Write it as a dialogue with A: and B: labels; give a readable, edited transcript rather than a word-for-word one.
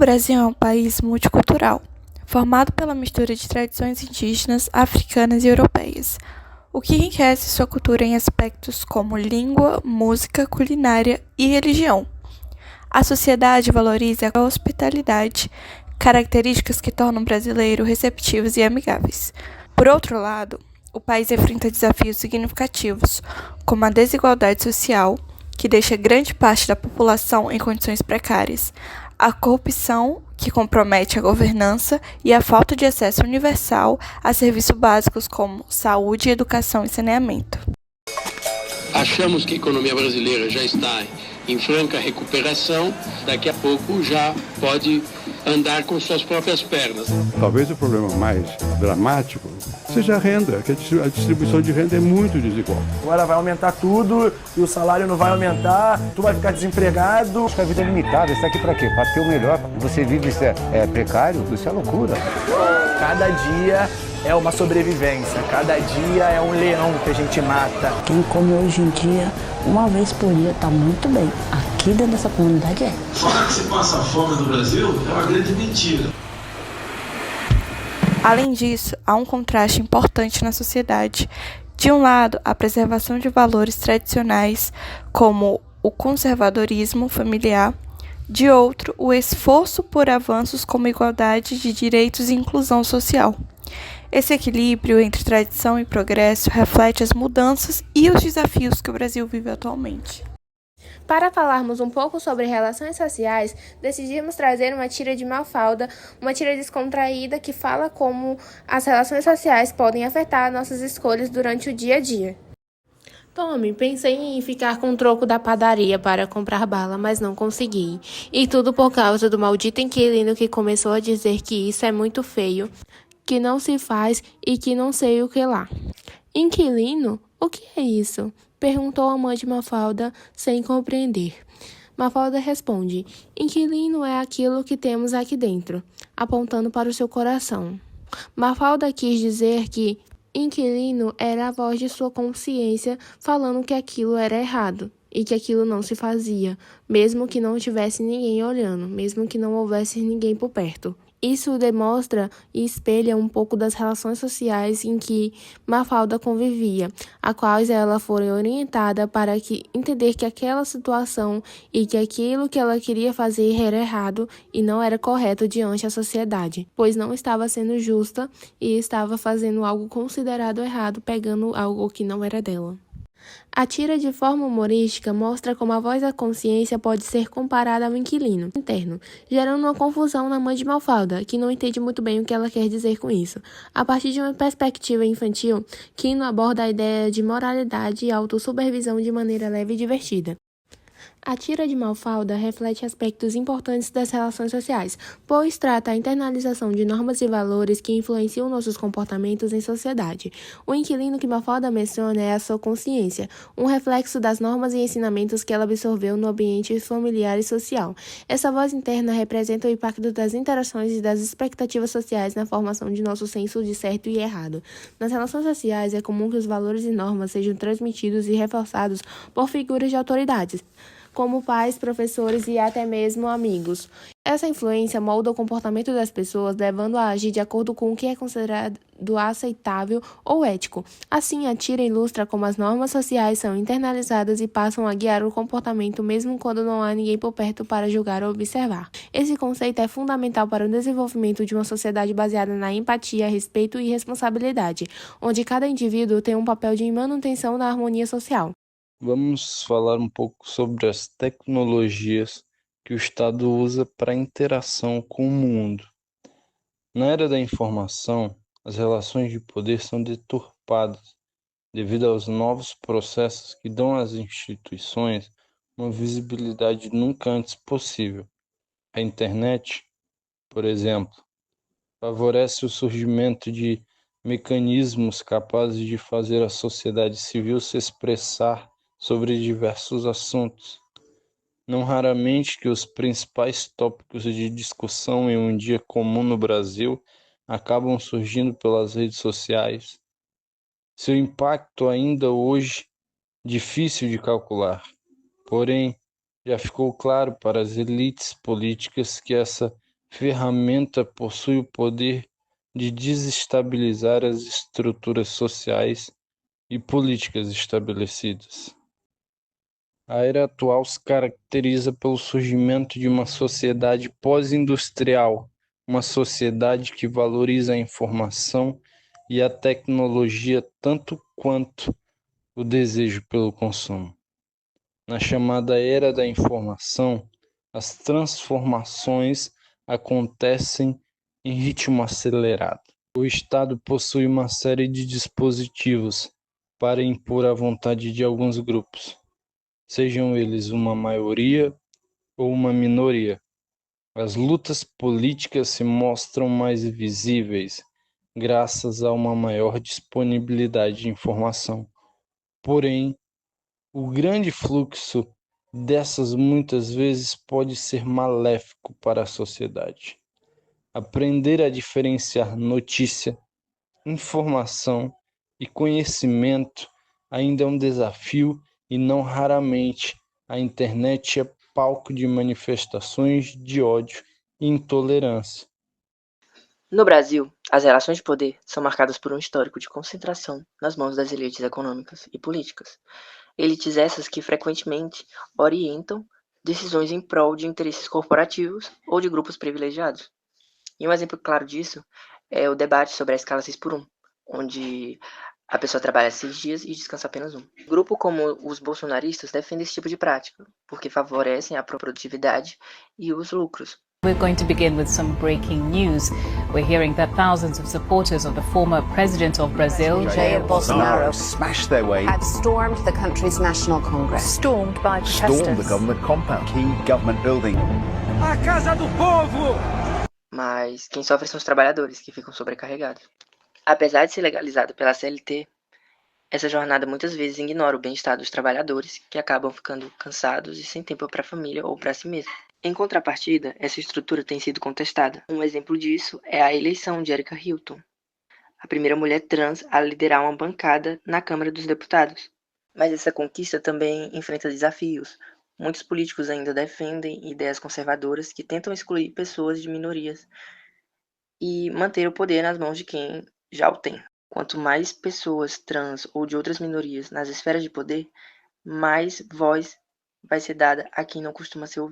A: O Brasil é um país multicultural, formado pela mistura de tradições indígenas, africanas e europeias, o que enriquece sua cultura em aspectos como língua, música, culinária e religião. A sociedade valoriza a hospitalidade, características que tornam o brasileiro receptivos e amigáveis. Por outro lado, o país enfrenta desafios significativos, como a desigualdade social, que deixa grande parte da população em condições precárias, a corrupção, que compromete a governança, e a falta de acesso universal a serviços básicos como saúde, educação e saneamento.
B: Achamos que a economia brasileira já está em franca recuperação, daqui a pouco já pode andar com suas próprias pernas.
C: Talvez o problema mais dramático seja a renda, que a distribuição de renda é muito desigual.
D: Agora vai aumentar tudo e o salário não vai aumentar, tu vai ficar desempregado.
E: Acho que a vida é limitada, você está aqui para quê? Para ter o melhor. Você vive isso precário, isso é loucura.
D: Cada dia é uma sobrevivência, cada dia é um leão que a gente mata.
F: Quem come hoje em dia, uma vez por dia, está muito bem. Aqui dentro dessa comunidade é.
G: Falar que se passa fome no Brasil é uma grande mentira.
A: Além disso, há um contraste importante na sociedade. De um lado, a preservação de valores tradicionais, como o conservadorismo familiar. De outro, o esforço por avanços como igualdade de direitos e inclusão social. Esse equilíbrio entre tradição e progresso reflete as mudanças e os desafios que o Brasil vive atualmente.
H: Para falarmos um pouco sobre relações sociais, decidimos trazer uma tira de Mafalda, uma tira descontraída que fala como as relações sociais podem afetar nossas escolhas durante o dia a dia. Tome, pensei em ficar com o troco da padaria para comprar bala, mas não consegui. E tudo por causa do maldito inquilino que começou a dizer que isso é muito feio, que não se faz e que não sei o que lá. Inquilino? O que é isso? Perguntou a mãe de Mafalda, sem compreender. Mafalda responde: inquilino é aquilo que temos aqui dentro, apontando para o seu coração. Mafalda quis dizer que inquilino era a voz de sua consciência falando que aquilo era errado e que aquilo não se fazia, mesmo que não tivesse ninguém olhando, mesmo que não houvesse ninguém por perto. Isso demonstra e espelha um pouco das relações sociais em que Mafalda convivia, a quais ela foi orientada para entender que aquela situação e que aquilo que ela queria fazer era errado e não era correto diante da sociedade, pois não estava sendo justa e estava fazendo algo considerado errado, pegando algo que não era dela. A tira, de forma humorística, mostra como a voz da consciência pode ser comparada ao inquilino interno, gerando uma confusão na mãe de Mafalda, que não entende muito bem o que ela quer dizer com isso. A partir de uma perspectiva infantil, Quino aborda a ideia de moralidade e autossupervisão de maneira leve e divertida. A tira de Mafalda reflete aspectos importantes das relações sociais, pois trata a internalização de normas e valores que influenciam nossos comportamentos em sociedade. O inquilino que Mafalda menciona é a sua consciência, um reflexo das normas e ensinamentos que ela absorveu no ambiente familiar e social. Essa voz interna representa o impacto das interações e das expectativas sociais na formação de nosso senso de certo e errado. Nas relações sociais, é comum que os valores e normas sejam transmitidos e reforçados por figuras de autoridades, como pais, professores e até mesmo amigos. Essa influência molda o comportamento das pessoas, levando a agir de acordo com o que é considerado aceitável ou ético. Assim, a tira ilustra como as normas sociais são internalizadas e passam a guiar o comportamento mesmo quando não há ninguém por perto para julgar ou observar. Esse conceito é fundamental para o desenvolvimento de uma sociedade baseada na empatia, respeito e responsabilidade, onde cada indivíduo tem um papel de manutenção da harmonia social.
I: Vamos falar um pouco sobre as tecnologias que o Estado usa para a interação com o mundo. Na era da informação, as relações de poder são deturpadas devido aos novos processos que dão às instituições uma visibilidade nunca antes possível. A internet, por exemplo, favorece o surgimento de mecanismos capazes de fazer a sociedade civil se expressar sobre diversos assuntos. Não raramente que os principais tópicos de discussão em um dia comum no Brasil acabam surgindo pelas redes sociais. Seu impacto ainda hoje difícil de calcular, porém já ficou claro para as elites políticas que essa ferramenta possui o poder de desestabilizar as estruturas sociais e políticas estabelecidas. A era atual se caracteriza pelo surgimento de uma sociedade pós-industrial, uma sociedade que valoriza a informação e a tecnologia tanto quanto o desejo pelo consumo. Na chamada era da informação, as transformações acontecem em ritmo acelerado. O Estado possui uma série de dispositivos para impor a vontade de alguns grupos, sejam eles uma maioria ou uma minoria. As lutas políticas se mostram mais visíveis graças a uma maior disponibilidade de informação. Porém, o grande fluxo dessas muitas vezes pode ser maléfico para a sociedade. Aprender a diferenciar notícia, informação e conhecimento ainda é um desafio e não raramente a internet é palco de manifestações de ódio e intolerância.
J: No Brasil, as relações de poder são marcadas por um histórico de concentração nas mãos das elites econômicas e políticas. Elites essas que frequentemente orientam decisões em prol de interesses corporativos ou de grupos privilegiados. E um exemplo claro disso é o debate sobre a escala 6x1, onde a pessoa trabalha 6 dias e descansa apenas 1. Grupo como os bolsonaristas defendem esse tipo de prática, porque favorecem a produtividade e os lucros.
K: We're going to begin with some breaking news. We're hearing that thousands of supporters of the former president of Brazil,
L: Jair Bolsonaro, smashed their way,
M: had stormed the country's National Congress,
L: stormed by protesters, stormed the government compound, key government building.
N: A Casa do Povo!
J: Mas quem sofre são os trabalhadores, que ficam sobrecarregados. Apesar de ser legalizado pela CLT, essa jornada muitas vezes ignora o bem-estar dos trabalhadores, que acabam ficando cansados e sem tempo para a família ou para si mesmo. Em contrapartida, essa estrutura tem sido contestada. Um exemplo disso é a eleição de Erika Hilton, a primeira mulher trans a liderar uma bancada na Câmara dos Deputados. Mas essa conquista também enfrenta desafios. Muitos políticos ainda defendem ideias conservadoras que tentam excluir pessoas de minorias e manter o poder nas mãos de quem já o tem. Quanto mais pessoas trans ou de outras minorias nas esferas de poder, mais voz vai ser dada a quem não costuma ser ouvido.